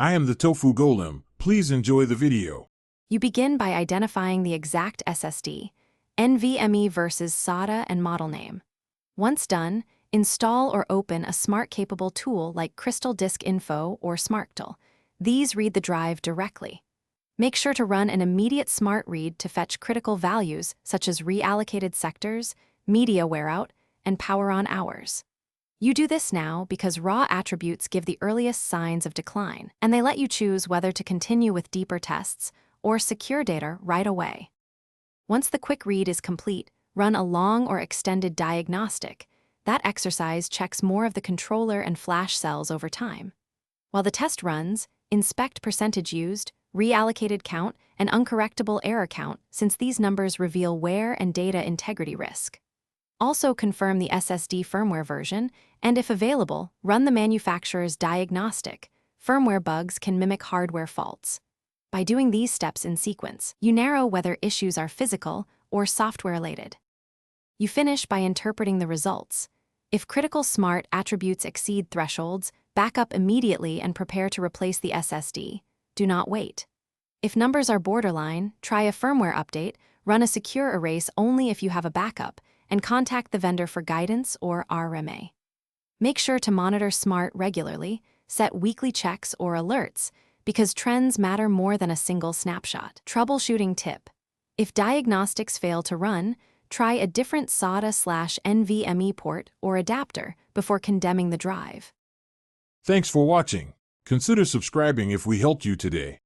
I am the Tofu Golem. Please enjoy the video. You begin by identifying the exact SSD, NVMe versus SATA, and model name. Once done, install or open a smart-capable tool like Crystal Disk Info or SmartTool. These read the drive directly. Make sure to run an immediate smart read to fetch critical values such as reallocated sectors, media wearout, and power-on hours. You do this now because raw attributes give the earliest signs of decline, and they let you choose whether to continue with deeper tests or secure data right away. Once the quick read is complete, run a long or extended diagnostic. That exercise checks more of the controller and flash cells over time. While the test runs, inspect percentage used, reallocated count, and uncorrectable error count, since these numbers reveal wear and data integrity risk. Also confirm the SSD firmware version, and if available, run the manufacturer's diagnostic. Firmware bugs can mimic hardware faults. By doing these steps in sequence, you narrow whether issues are physical or software-related. You finish by interpreting the results. If critical smart attributes exceed thresholds, back up immediately and prepare to replace the SSD. Do not wait. If numbers are borderline, try a firmware update, run a secure erase only if you have a backup, and contact the vendor for guidance or RMA. Make sure to monitor SMART regularly, set weekly checks or alerts, because trends matter more than a single snapshot. Troubleshooting tip. If diagnostics fail to run, try a different SATA/NVMe port or adapter before condemning the drive. Thanks for watching. Consider subscribing if we helped you today.